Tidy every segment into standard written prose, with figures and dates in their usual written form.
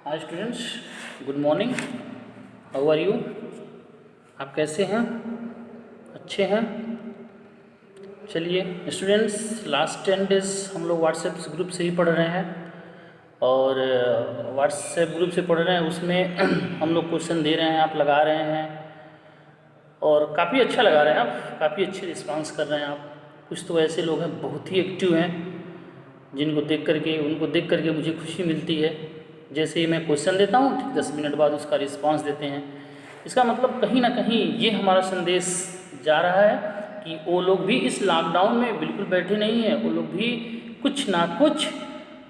Hi students, good morning. How are you? आप कैसे हैं? अच्छे हैं? चलिए स्टूडेंट्स, लास्ट 10 डेज हम लोग व्हाट्सएप ग्रुप से ही पढ़ रहे हैं और व्हाट्सएप ग्रुप से पढ़ रहे हैं। उसमें हम लोग क्वेश्चन दे रहे हैं, आप लगा रहे हैं और काफ़ी अच्छा लगा रहे हैं आप, काफ़ी अच्छे रिस्पांस कर रहे हैं आप। कुछ तो ऐसे लोग हैं बहुत ही एक्टिव हैं उनको देख करके मुझे खुशी मिलती है। जैसे ही मैं क्वेश्चन देता हूँ ठीक 10 मिनट बाद उसका रिस्पांस देते हैं। इसका मतलब कहीं ना कहीं ये हमारा संदेश जा रहा है कि वो लोग भी इस लॉकडाउन में बिल्कुल बैठे नहीं हैं, वो लोग भी कुछ ना कुछ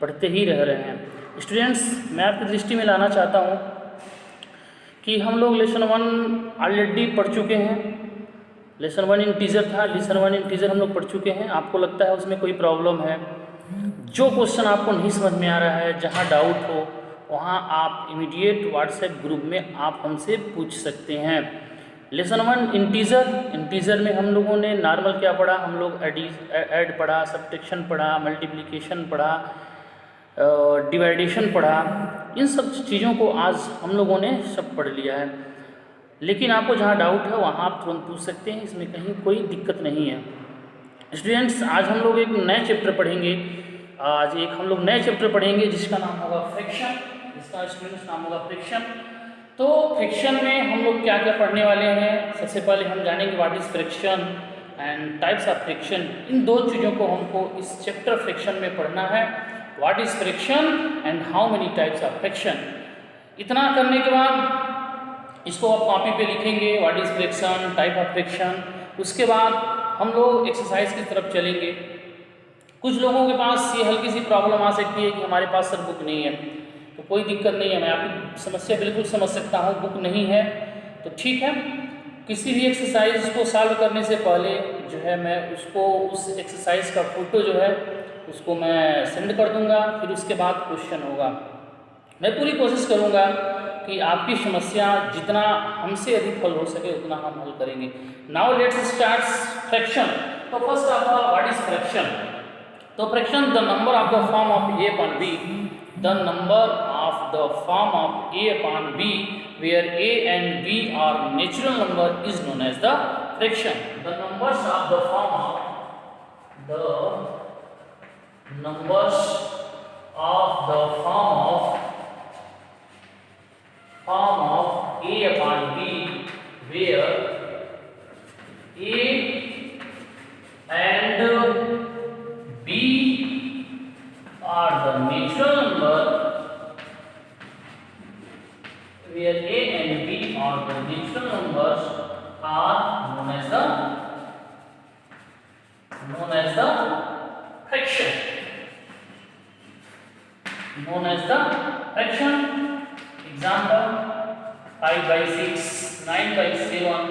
पढ़ते ही रह रहे हैं। स्टूडेंट्स, मैं आपकी दृष्टि में लाना चाहता हूँ कि हम लोग लेसन 1 ऑलरेडी पढ़ चुके हैं। लेसन 1 इंटीजर था, लेसन 1 इंटीजर हम लोग पढ़ चुके हैं। आपको लगता है उसमें कोई प्रॉब्लम है? जो क्वेश्चन आपको नहीं समझ में आ रहा है, जहाँ डाउट हो, वहाँ आप इमीडिएट व्हाट्सएप ग्रुप में आप हमसे पूछ सकते हैं। लेसन 1 इंटीजर में हम लोगों ने नॉर्मल क्या पढ़ा? हम लोग ऐड पढ़ा, सब्ट्रैक्शन पढ़ा, मल्टीप्लिकेशन पढ़ा, डिवाइडेशन पढ़ा। इन सब चीज़ों को आज हम लोगों ने सब पढ़ लिया है। लेकिन आपको जहाँ डाउट है वहाँ आप तुरंत पूछ सकते हैं, इसमें कहीं कोई दिक्कत नहीं है। स्टूडेंट्स, आज हम लोग एक नए चैप्टर पढ़ेंगे। आज हम लोग नए चैप्टर पढ़ेंगे जिसका नाम होगा फ्रैक्शन। इसका स्टूडेंट्स नाम होगा फ्रैक्शन। तो फ्रैक्शन में हम लोग क्या क्या पढ़ने वाले हैं? सबसे पहले हम जानेंगे what is fraction and types of fraction. इन दो चीज़ों को हमको इस चैप्टर फ्रैक्शन में पढ़ना है। What is fraction and how many types of fraction. इतना करने के बाद इसको आप कॉपी पे लिखेंगे, what is fraction, type of fraction. उसके बाद हम लोग एक्सरसाइज की तरफ चलेंगे। कुछ लोगों के पास ये हल्की सी प्रॉब्लम आ सकती है कि हमारे पास सर बुक नहीं है। तो कोई दिक्कत नहीं है, मैं आपकी समस्या बिल्कुल समझ सकता हूँ। बुक नहीं है तो ठीक है, किसी भी एक्सरसाइज को सॉल्व करने से पहले जो है मैं उसको उस एक्सरसाइज का फोटो जो है उसको मैं सेंड कर दूंगा, फिर उसके बाद क्वेश्चन होगा। मैं पूरी कोशिश करूँगा कि आपकी समस्या जितना हमसे अधिक हल हो सके उतना हम हल करेंगे। Now let's start fraction. तो first of all what is fraction? तो fraction the number of the form of a upon b, the number of the form of a upon b where a and b are natural number is known as the fraction. The numbers of the form of a upon b where a and b are the natural number, where a and b are the natural numbers are known as the fraction. Known as the fraction. Example 5/6, 9/7,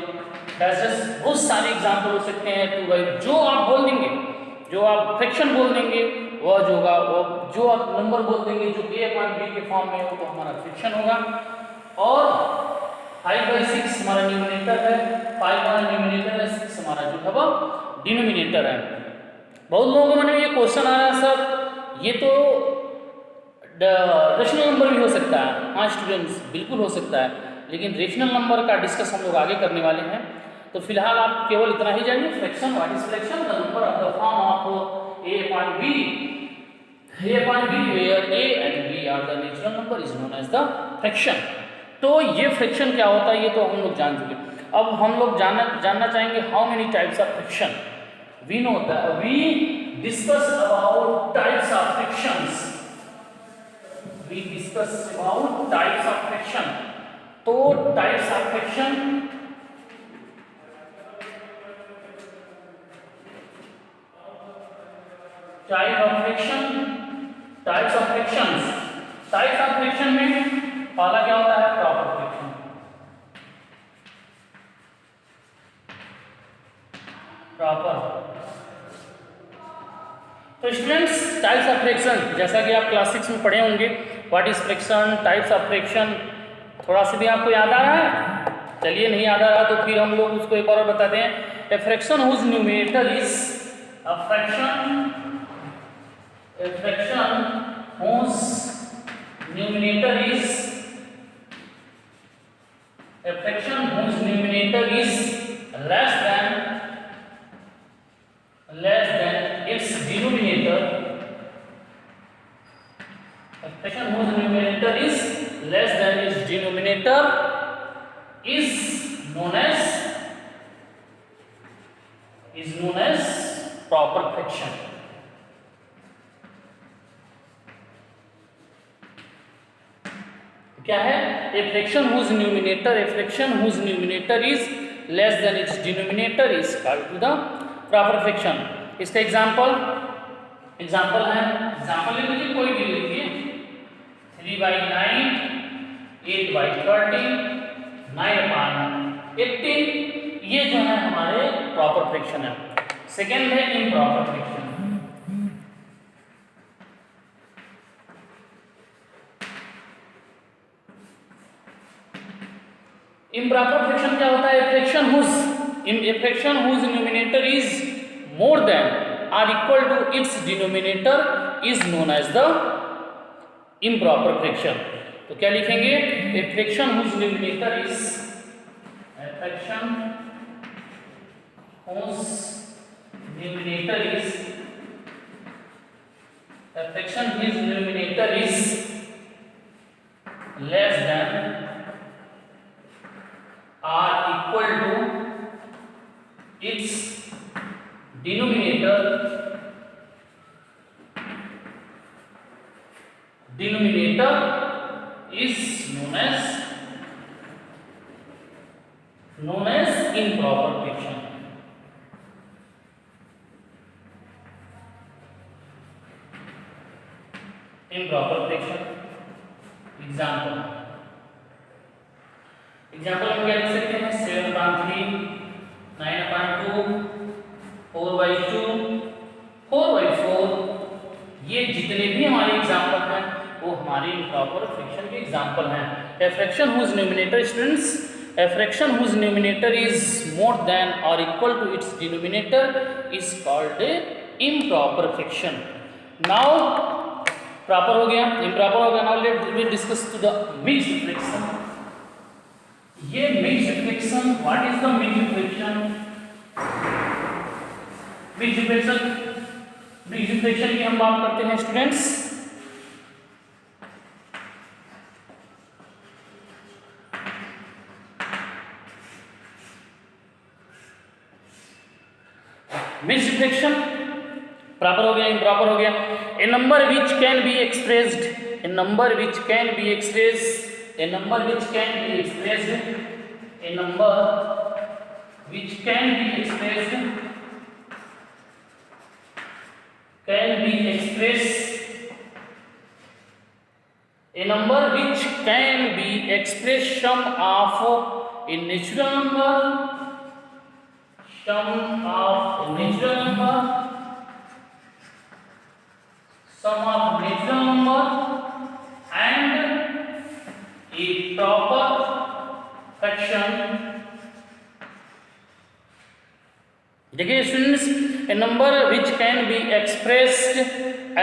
बहुत सारे example हो सकते हैं। 2/, जो आप बोल देंगे, जो आप फ्रैक्शन बोल देंगे वह जो होगा, वो जो आप नंबर बोल देंगे जो a upon b के फॉर्म में हो तो हमारा फ्रैक्शन होगा। और 5/6 हमारा न्यूमरेटर है, 5 हमारा न्यूमरेटर है, 6 हमारा जो है वो डिनोमिनेटर है। बहुत लोगों के मन में ये क्वेश्चन आ रहा है, सर ये तो रेशनल नंबर भी हो सकता है। हाँ स्टूडेंट्स, बिल्कुल हो सकता है, लेकिन रेशनल नंबर का डिस्कस हम लोग आगे करने वाले हैं। तो फिलहाल आप केवल इतना ही जानिए, fraction, what is fraction, the number of the form of a upon b where a and b are the natural number is known as the fraction. तो ये फ्रैक्शन क्या होता है ये तो हम लोग जान चुके। अब हम लोग जानना चाहेंगे how many types of fraction. We discuss about types of fractions. We discuss about types of fraction. तो types of fraction, types of fractions, types of fraction में पहला क्या होता है? Proper fraction. प्रॉपर। तो स्टूडेंट्स, टाइप्स ऑफ फ्रैक्शन जैसा कि आप क्लास 6 में पढ़े होंगे, what is fraction, types of fraction, थोड़ा सा भी आपको याद आ रहा है? चलिए, नहीं याद आ रहा तो फिर हम लोग उसको एक और बताते हैं। A fraction whose numerator is whose numerator is A fraction whose numerator is less than its denominator is known as proper fraction. क्या है? A fraction whose numerator is less than its denominator is called to the proper fraction. इसका example है, example ले लीजिए, कोई भी लीजिए, 3/9, 8/30, 9/18, ये जो है हमारे प्रॉपर फ्रैक्शन है। सेकेंड है इम्प्रॉपर फ्रैक्शन। इम्प्रॉपर फ्रैक्शन क्या होता है? A fraction whose numerator is more than or equal to its denominator is known as the improper fraction. तो क्या लिखेंगे? A fraction whose numerator is less than or equal to its denominator is known as improper fraction. Improper fraction example हम क्या लिख सकते हैं? 7/3, 9/2, 4/2, 4/4, ये जितने भी हमारे एग्जाम्पल हैं वो हमारे इम्प्रॉपर फ्रैक्शन के एग्जाम्पल हैं। A fraction whose numerator is more than or equal to its denominator is called a improper fraction. Now proper हो गया, इम्प्रॉपर हो गया। Now let we discuss to the mixed fraction. ये mixed fraction, what is the mixed fraction? Mixed fraction की हम बात करते हैं स्टूडेंट्स। मिक्स्ड फ्रैक्शन प्रॉपर हो गया, इम्प्रॉपर हो गया। A number which can be expressed sum of a natural number and a proper fraction. देखिए students, a number which can be expressed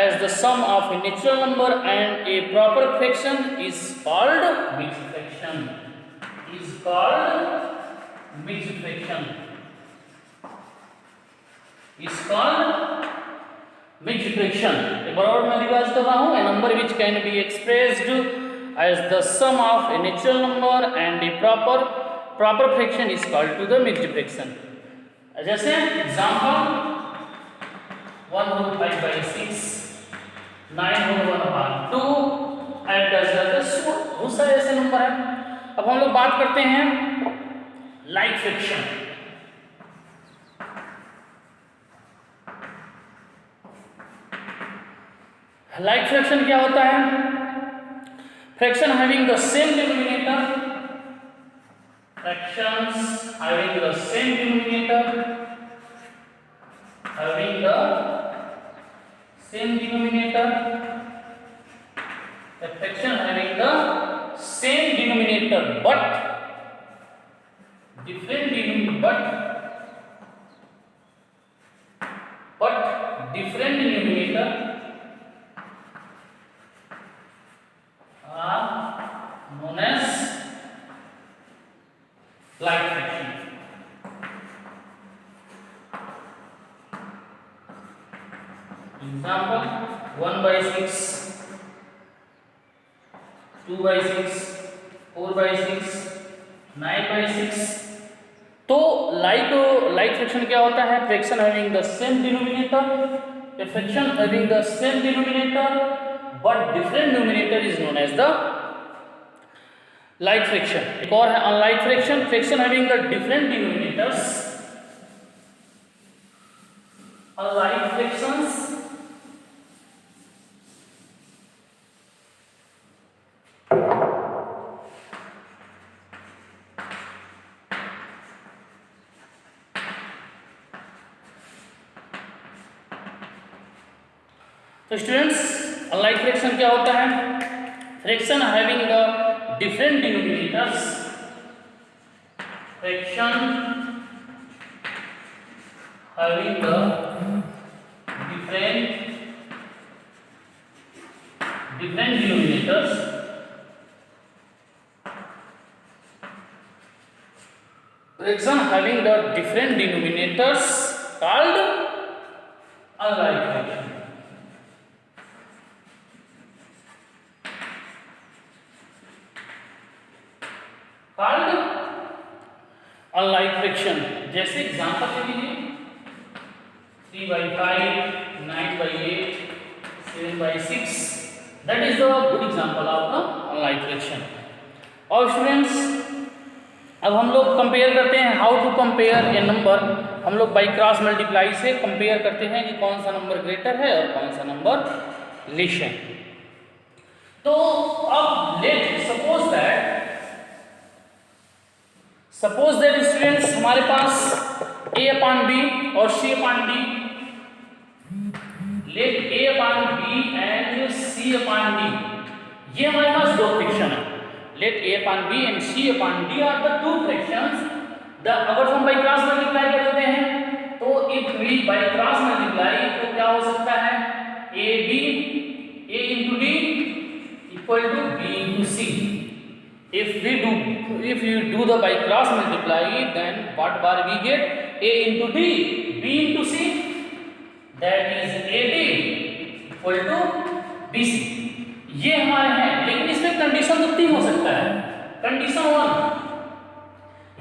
as the sum of a natural number and a proper fraction is called mixed fraction. Mixed fraction एक बार और मैं revise कर रहा हूँ। A number which can be expressed as the sum of a natural number and a proper fraction is called to the mixed fraction. जैसे example 1/5/6, 9/1/2 and बहुत सारे ऐसे नंबर हैं। अब हम लोग बात करते हैं लाइक फ्रैक्शन। लाइक फ्रैक्शन क्या होता है? Fraction having the same denominator, but different denominator are known as like fraction. Example 1/6, 2/6, 4/6, 9/6। तो लाइक फ्रैक्शन क्या होता है? Fraction having the same denominator, a fraction having the same denominator but different numerator is known as the like fraction। एक और है unlike fraction, fraction having the different denominators, unlike fractions तो students unlike fraction क्या होता है? Fraction having the different denominators, fraction having the different denominators, fraction having the different denominators called unlike fraction. Unlike fraction जैसे example ले लीजिए 3/5, 9/8, 7/6, that is the good example of the unlike fraction. और students अब हम लोग compare करते हैं, how to compare a number. हम लोग बाई क्रॉस मल्टीप्लाई से कंपेयर करते हैं कि कौन सा नंबर ग्रेटर है और कौन सा नंबर लेस है। तो अब लेट सपोज दैट स्टूडेंट्स हमारे पास a/b और c/d, late a/b and c/d, ये हमारे पास दो फ्रैक्शन है। Let a/b and c/d are the two fractions. अगर हम बाई क्रॉस मल्टीप्लाई कर देते हैं तो if we by cross multiply तो क्या हो सकता है? a into d equal to b into c। If you do the by cross multiply, then what bar we get? A into d, b into c, that is AD equal to BC। ये हमारे हैं, लेकिन इसमें condition तो 3 हो सकता है। Condition 1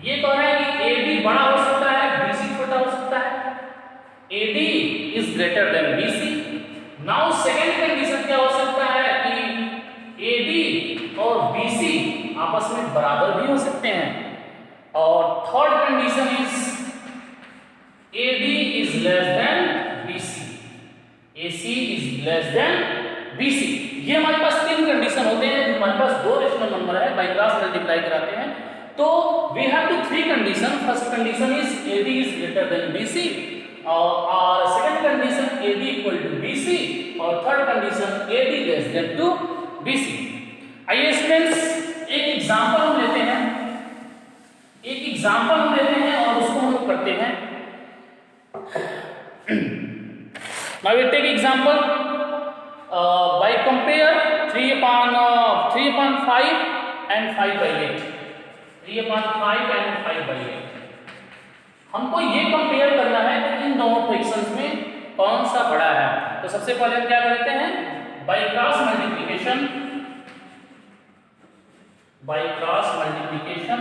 ये कह रहा है कि AD बड़ा हो सकता है, BC छोटा हो सकता है। AD is greater than BC। Now second condition क्या हो सकता है कि AD और BC आपस में बराबर भी हो सकते हैं। और third condition is AD is less than BC, AC is less than BC। ये हमारे पास 3 कंडीशन होते हैं। हमारे पास 2 रेशनल नंबर है, बाई क्रॉस मल्टीप्लाई कराते हैं तो we have to 3 condition. First condition is AD is greater than BC, और second condition AD equal to BC, और third condition AD less than to BC। आइए स्टूडेंट्स एक example हम लेते हैं और उसको हम करते हैं। Now we take example by compare 3/5 and 5/8, 3/5 and 5/8। हमको ये कंपेयर करना है कि इन दोनों फ्रैक्शंस में कौन सा बड़ा है। तो सबसे पहले हम क्या करते हैं? By cross multiplication, by cross multiplication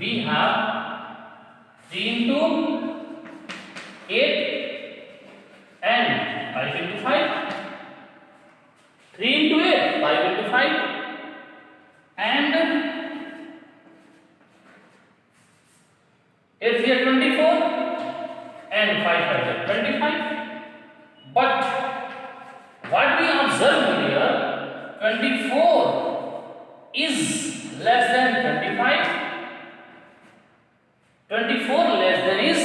we have 3 into 8 and 5 into 5, 3 into 8, 5 into 5, and 8 here 24 and 5 5 25. But what we observe here, 24 is less than 25, 24 less than is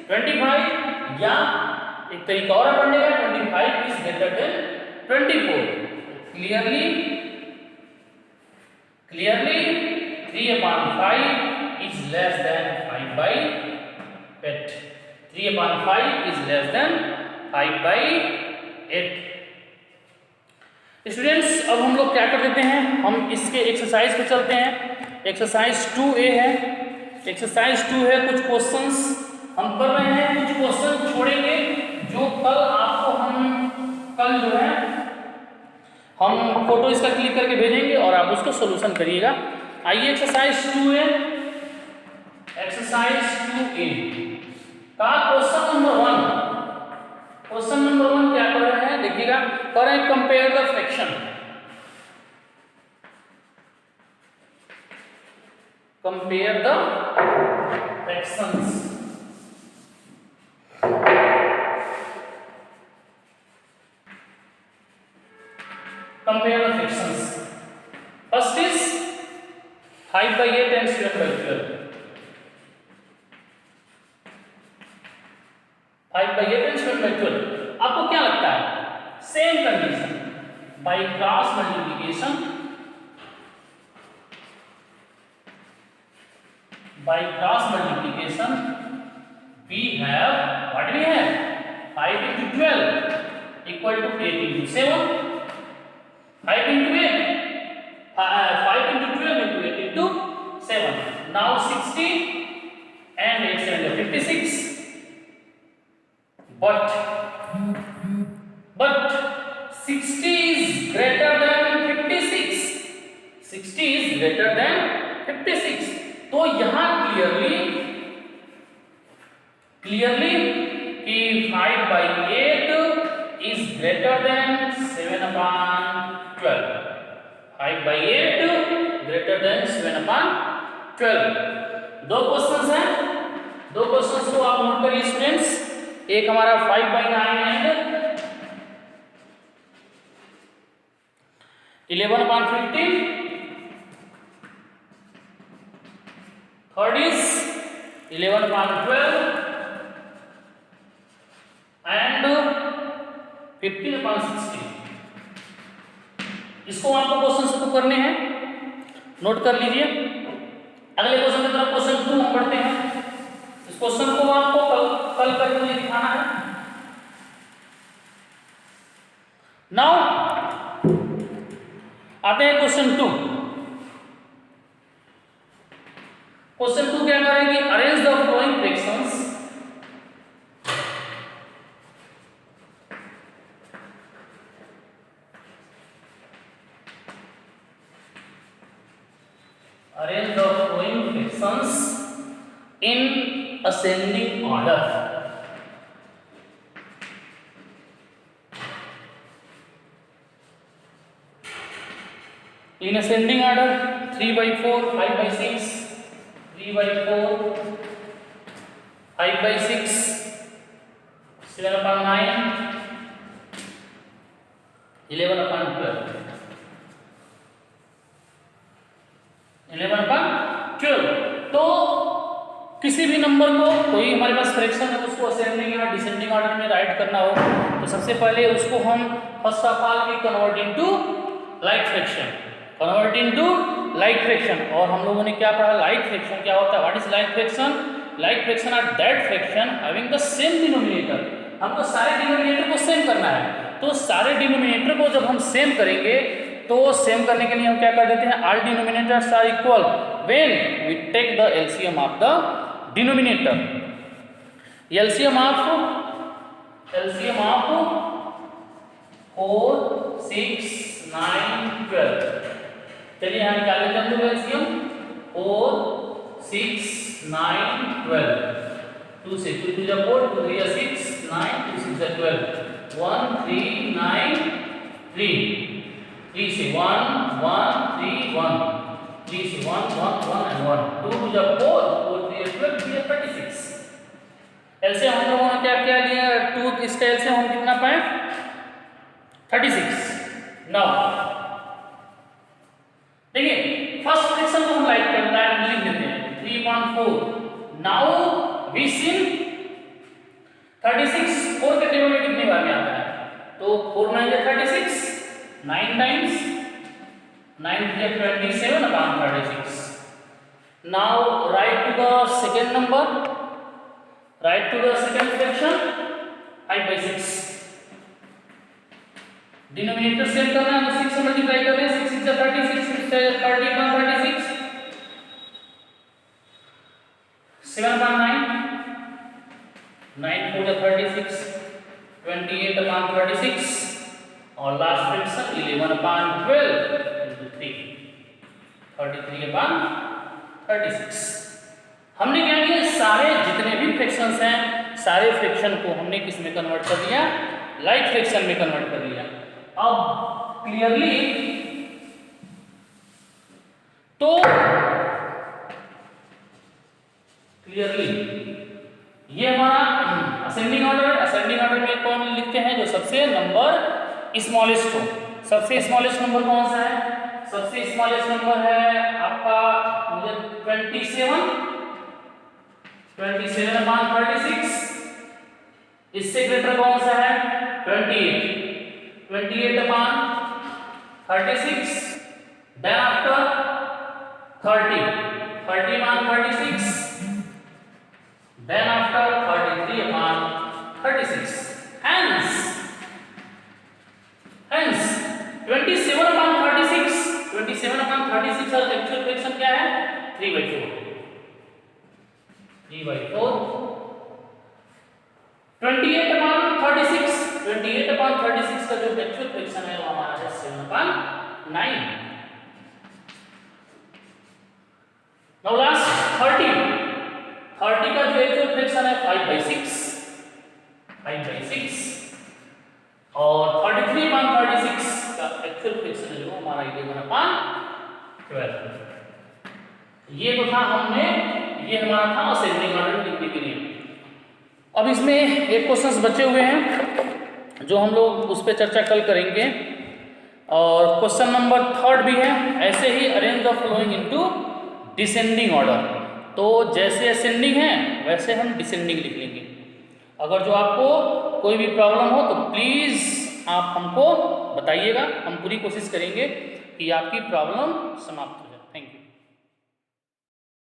25, या एक तरीका और पढ़ने का 25 is greater than 24। clearly 3/5 is less than 5/8, 3/5 is less than 5/8। Students अब हम लोग क्या कर देते हैं, हम इसके एक्सरसाइज पे चलते हैं। एक्सरसाइज 2A है। एक्सरसाइज 2 है, कुछ क्वेश्चंस हम कर रहे हैं, कुछ क्वेश्चन छोड़ेंगे जो कल आपको कल जो है हम फोटो इसका क्लिक करके भेजेंगे और आप उसको सोल्यूशन करिएगा। आइए एक्सरसाइज 2 है, एक्सरसाइज 2A का क्वेश्चन नंबर 1। क्वेश्चन नंबर 1 क्या कर रहे हैं देखिएगा, कर रहे हैं compare the fraction, compare the fractions. Compare the fractions. First is 5/8 and 7/12। 5/8 and 7/12 आपको क्या लगता है? Same condition, by cross multiplication, by cross multiplication we have, what we have, 5 into 12 equal to 8 into 7, 5 into 8, 5 into 12 into 8 into 7, now 60 and 8 7 are 56, but 60 is greater than 56, 60 is greater than 56। तो यहां clearly कि 5/8 is greater then 7/12, 5/8 greater than 7/12। दो questions हैं, दो questions को आप note करिए students. एक हमारा 5/9 एंड 11/15, third is 11/12 and 15/16। इसको आपको क्वेश्चन को करने हैं, नोट कर लीजिए। अगले क्वेश्चन की तरफ, क्वेश्चन 2 हम पढ़ते हैं। इस क्वेश्चन को आपको कल करके मुझे दिखाना है। नाउ आते हैं क्वेश्चन 2। क्वेश्चन 2 क्या करेंगे, arrange the flowing fractions in ascending order। In ascending order 3/4, 5/6, 3/4, 5/6, 7/9, 11/12, 11/12। तो किसी भी नंबर को, कोई हमारे पास फ्रैक्शन है, उसको असेंडिंग या डिसेंडिंग ऑर्डर में राइट करना हो तो सबसे पहले उसको हम first of all we convert into like fraction, convert into like fraction. और हम लोगों ने क्या पढ़ा, लाइक फ्रैक्शन क्या होता है, what is like fraction? Like fraction are that fraction having the same denominator. हमको सारे डिनोमिनेटर को सेम करना है, तो सारे डिनोमिनेटर को जब हम सेम करेंगे तो सेम करने के लिए हम क्या कर देते हैं, all denominators are equal when we take the LCM of the denominator. LCM of 4, 6, 9, 12। चलिए यहाँ निकाल लेते हैं एलसीएम। 4, 6, 9, 12। 2 से 2 to the 4, 2 3 6, 9, 2 6 12, 1 3 9 3, 3 से 1 1 3 1, 3 से 1 1 1 and 1, 2 to the 4, 4 3 12, 3 36। एलसीएम हम लोगों ने क्या क्या लिया, 2, इसका एलसीएम हम कितना पाए, 36। नाउ देखिए फर्स्ट फ्रैक्शन को हम लाइक करना है, लिख देते हैं 3/4। नाउ वी सी 36 4 के टेबल में कितनी बार में आता है, तो 4 9 या 36, 9 टाइम्स 9 या 27/36। Now write to the second number, write to the second fraction 5/6। Denominator same करना है तो 6 से मल्टीप्लाई कर रहे हैं, 6 6 36, 6 30 136। 7/9, 9 4 जा 36, 28/36 और लास्ट फ्रैक्शन 11/12 into 3, 33/36। हमने क्या किया, सारे जितने भी फ्रैक्शंस हैं सारे फ्रैक्शन को हमने किस में कन्वर्ट कर दिया, लाइक फ्रैक्शन में कन्वर्ट कर दिया। अब क्लियरली ये हमारा असेंडिंग ऑर्डर है। असेंडिंग ऑर्डर में कौन लिखते हैं, जो सबसे नंबर स्मॉलेस्ट हो। सबसे स्मॉलेस्ट नंबर कौन सा है, सबसे स्मॉलेस्ट नंबर है आपका 27/36। इससे ग्रेटर कौन सा है 28/36। Then after 30/36। Then after 33/36. Hence 27/36 और एक्चुअल फ्रैक्शन क्या है 3/4। 3/4। 28/36 का जो एक्चुअल फ्रैक्शन है वो हमारा है 7/9। Now last 30 का जो एक्चुअल फ्रैक्शन है 5/6 और 33/36 का एक्चुअल फ्रैक्शन है जो हमारा 11/12। ये तो था ये हमारा था असेंडिंग ऑर्डर लिखने के लिए। अब इसमें एक क्वेश्चंस बचे हुए हैं जो हम लोग उस पर चर्चा कल करेंगे और क्वेश्चन नंबर 3 भी है। ऐसे ही arrange the following into descending order. तो जैसे असेंडिंग है वैसे हम डिसेंडिंग लिख लेंगे। अगर जो आपको कोई भी प्रॉब्लम हो तो प्लीज़ आप हमको बताइएगा, हम पूरी कोशिश करेंगे कि आपकी प्रॉब्लम समाप्त हो जाए। Thank you.